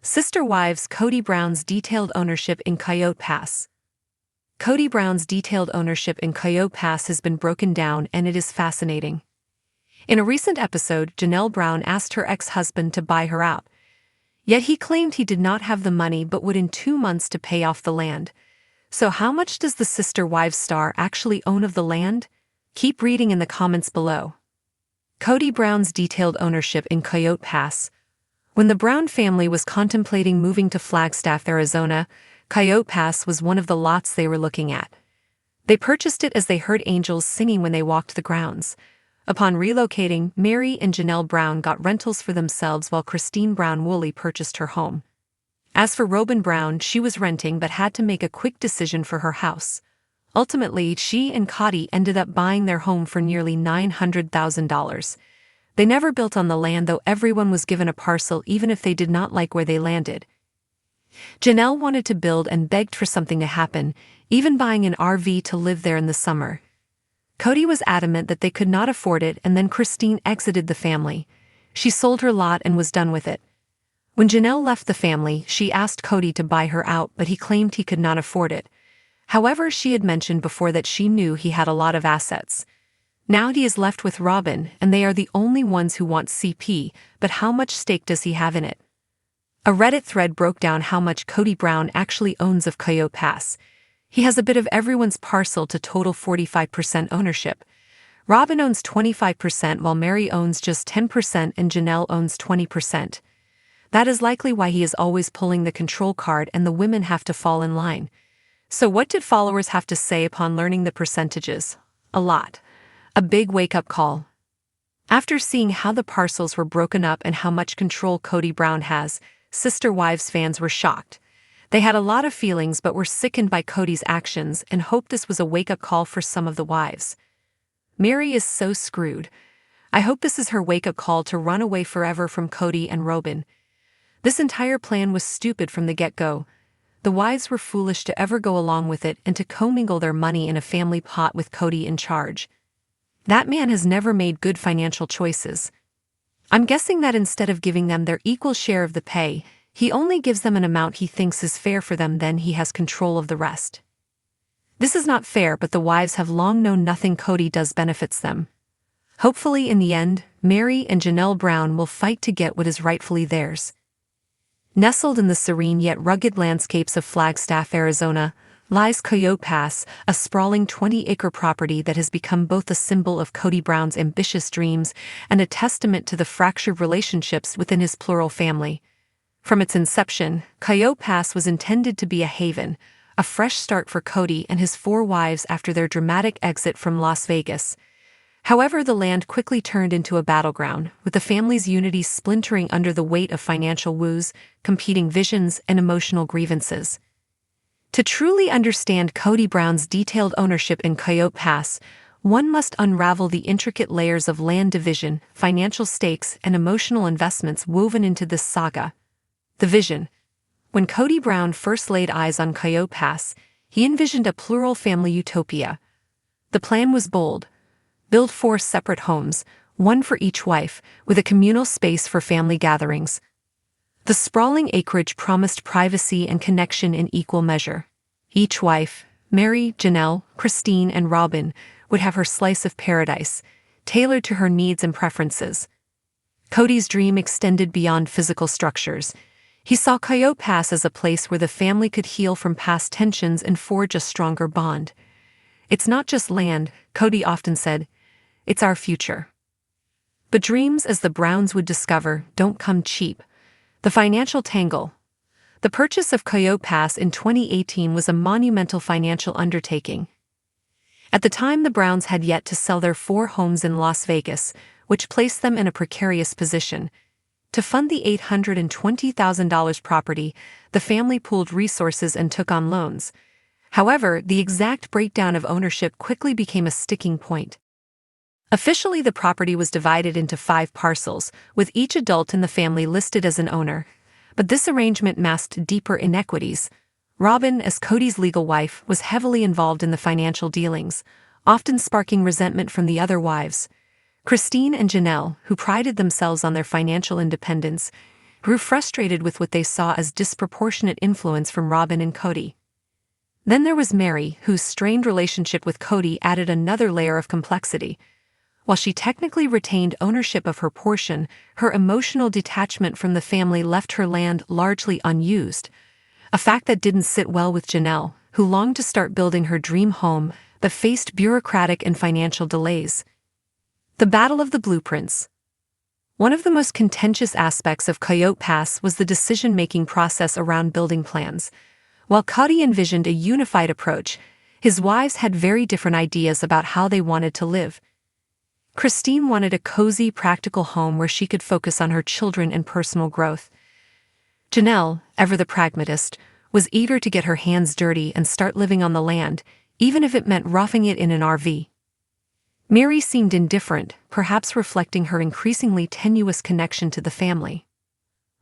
Sister Wives Kody Brown's detailed ownership in Coyote Pass. Kody Brown's detailed ownership in Coyote Pass has been broken down, and it is fascinating. In a recent episode, Janelle Brown asked her ex-husband to buy her out. Yet he claimed he did not have the money but would in 2 months to pay off the land. So how much does the Sister Wives star actually own of the land? Keep reading in the comments below. Kody Brown's detailed ownership in Coyote Pass. When the Brown family was contemplating moving to Flagstaff, Arizona, Coyote Pass was one of the lots they were looking at. They purchased it as they heard angels singing when they walked the grounds. Upon relocating, Mary and Janelle Brown got rentals for themselves while Christine Brown Woolley purchased her home. As for Robin Brown, she was renting but had to make a quick decision for her house. Ultimately, she and Kody ended up buying their home for nearly $900,000. They never built on the land, though everyone was given a parcel even if they did not like where they landed. Janelle wanted to build and begged for something to happen, even buying an RV to live there in the summer. Kody was adamant that they could not afford it, and then Christine exited the family. She sold her lot and was done with it. When Janelle left the family, she asked Kody to buy her out, but he claimed he could not afford it. However, she had mentioned before that she knew he had a lot of assets. Now he is left with Robin, and they are the only ones who want CP, but how much stake does he have in it? A Reddit thread broke down how much Kody Brown actually owns of Coyote Pass. He has a bit of everyone's parcel to total 45% ownership. Robin owns 25% while Mary owns just 10% and Janelle owns 20%. That is likely why he is always pulling the control card and the women have to fall in line. So what did followers have to say upon learning the percentages? A lot. A big wake-up call. After seeing how the parcels were broken up and how much control Kody Brown has, Sister Wives fans were shocked. They had a lot of feelings but were sickened by Kody's actions and hoped this was a wake-up call for some of the wives. Mary is so screwed. I hope this is her wake-up call to run away forever from Kody and Robin. This entire plan was stupid from the get-go. The wives were foolish to ever go along with it and to commingle their money in a family pot with Kody in charge. That man has never made good financial choices. I'm guessing that instead of giving them their equal share of the pay, he only gives them an amount he thinks is fair for them, then he has control of the rest. This is not fair, but the wives have long known nothing Kody does benefits them. Hopefully in the end, Mary and Janelle Brown will fight to get what is rightfully theirs. Nestled in the serene yet rugged landscapes of Flagstaff, Arizona, lies Coyote Pass, a sprawling 20-acre property that has become both a symbol of Kody Brown's ambitious dreams and a testament to the fractured relationships within his plural family. From its inception, Coyote Pass was intended to be a haven, a fresh start for Kody and his 4 wives after their dramatic exit from Las Vegas. However, the land quickly turned into a battleground, with the family's unity splintering under the weight of financial woes, competing visions, and emotional grievances. To truly understand Kody Brown's detailed ownership in Coyote Pass, one must unravel the intricate layers of land division, financial stakes, and emotional investments woven into this saga. The vision. When Kody Brown first laid eyes on Coyote Pass, he envisioned a plural family utopia. The plan was bold. Build 4 separate homes, one for each wife, with a communal space for family gatherings. The sprawling acreage promised privacy and connection in equal measure. Each wife, Mary, Janelle, Christine, and Robin, would have her slice of paradise, tailored to her needs and preferences. Kody's dream extended beyond physical structures. He saw Coyote Pass as a place where the family could heal from past tensions and forge a stronger bond. It's not just land, Kody often said. It's our future. But dreams, as the Browns would discover, don't come cheap. The financial tangle. The purchase of Coyote Pass in 2018 was a monumental financial undertaking. At the time, the Browns had yet to sell their 4 homes in Las Vegas, which placed them in a precarious position. To fund the $820,000 property, the family pooled resources and took on loans. However, the exact breakdown of ownership quickly became a sticking point. Officially, the property was divided into 5 parcels, with each adult in the family listed as an owner. But this arrangement masked deeper inequities. Robin, as Kody's legal wife, was heavily involved in the financial dealings, often sparking resentment from the other wives. Christine and Janelle, who prided themselves on their financial independence, grew frustrated with what they saw as disproportionate influence from Robin and Kody. Then there was Mary, whose strained relationship with Kody added another layer of complexity. While she technically retained ownership of her portion, her emotional detachment from the family left her land largely unused, a fact that didn't sit well with Janelle, who longed to start building her dream home but faced bureaucratic and financial delays. The Battle of the Blueprints. One of the most contentious aspects of Coyote Pass was the decision-making process around building plans. While Kody envisioned a unified approach, his wives had very different ideas about how they wanted to live. Christine wanted a cozy, practical home where she could focus on her children and personal growth. Janelle, ever the pragmatist, was eager to get her hands dirty and start living on the land, even if it meant roughing it in an RV. Mary seemed indifferent, perhaps reflecting her increasingly tenuous connection to the family.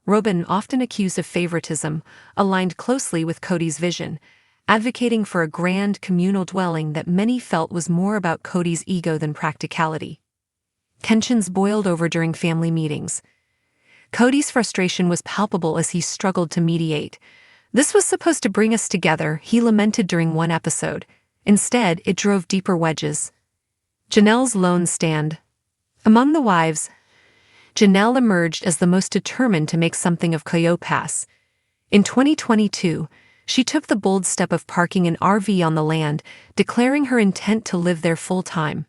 Robin, often accused of favoritism, aligned closely with Kody's vision, advocating for a grand communal dwelling that many felt was more about Kody's ego than practicality. Tensions boiled over during family meetings. Kody's frustration was palpable as he struggled to mediate. "This was supposed to bring us together," he lamented during one episode. Instead, it drove deeper wedges. Janelle's lone stand. Among the wives, Janelle emerged as the most determined to make something of Coyote Pass. In 2022, she took the bold step of parking an RV on the land, declaring her intent to live there full-time.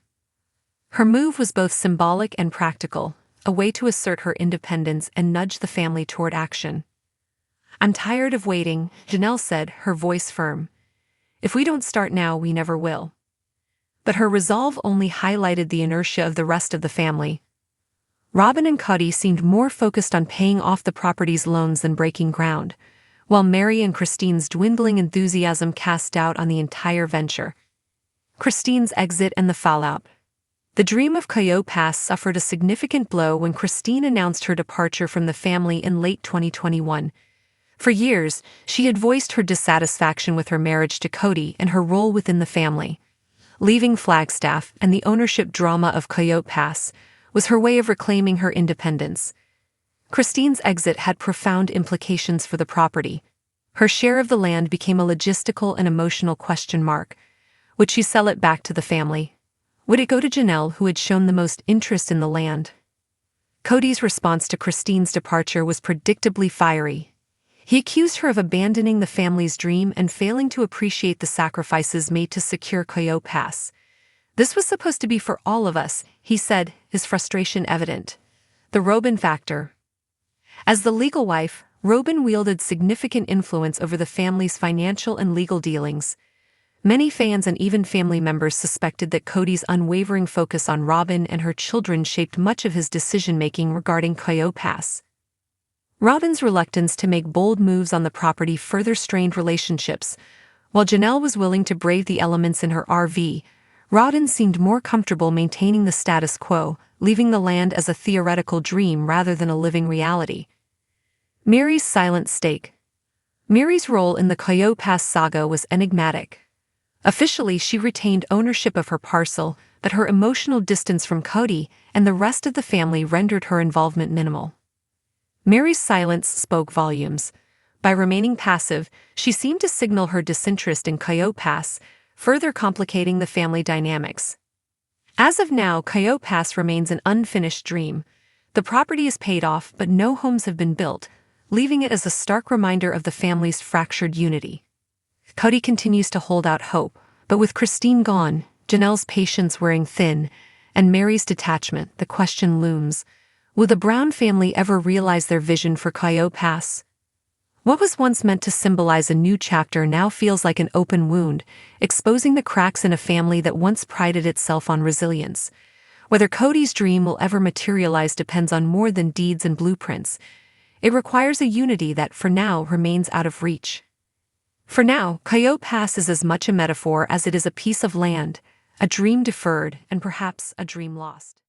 Her move was both symbolic and practical, a way to assert her independence and nudge the family toward action. "I'm tired of waiting," Janelle said, her voice firm. "If we don't start now, we never will." But her resolve only highlighted the inertia of the rest of the family. Robin and Kody seemed more focused on paying off the property's loans than breaking ground, while Mary and Christine's dwindling enthusiasm cast doubt on the entire venture. Christine's exit and the fallout. The dream of Coyote Pass suffered a significant blow when Christine announced her departure from the family in late 2021. For years, she had voiced her dissatisfaction with her marriage to Kody and her role within the family. Leaving Flagstaff and the ownership drama of Coyote Pass was her way of reclaiming her independence. Christine's exit had profound implications for the property. Her share of the land became a logistical and emotional question mark. Would she sell it back to the family? Would it go to Janelle, who had shown the most interest in the land? Kody's response to Christine's departure was predictably fiery. He accused her of abandoning the family's dream and failing to appreciate the sacrifices made to secure Coyote Pass. "This was supposed to be for all of us," he said, his frustration evident. The Robin factor. As the legal wife, Robin wielded significant influence over the family's financial and legal dealings. Many fans and even family members suspected that Kody's unwavering focus on Robin and her children shaped much of his decision-making regarding Coyote Pass. Robin's reluctance to make bold moves on the property further strained relationships. While Janelle was willing to brave the elements in her RV, Robin seemed more comfortable maintaining the status quo, leaving the land as a theoretical dream rather than a living reality. Mary's silent stake. Mary's role in the Coyote Pass saga was enigmatic. Officially, she retained ownership of her parcel, but her emotional distance from Kody and the rest of the family rendered her involvement minimal. Mary's silence spoke volumes. By remaining passive, she seemed to signal her disinterest in Coyote Pass, further complicating the family dynamics. As of now, Coyote Pass remains an unfinished dream. The property is paid off, but no homes have been built, leaving it as a stark reminder of the family's fractured unity. Kody continues to hold out hope, but with Christine gone, Janelle's patience wearing thin, and Mary's detachment, the question looms: will the Brown family ever realize their vision for Coyote Pass? What was once meant to symbolize a new chapter now feels like an open wound, exposing the cracks in a family that once prided itself on resilience. Whether Kody's dream will ever materialize depends on more than deeds and blueprints. It requires a unity that, for now, remains out of reach. For now, Coyote Pass is as much a metaphor as it is a piece of land, a dream deferred, and perhaps a dream lost.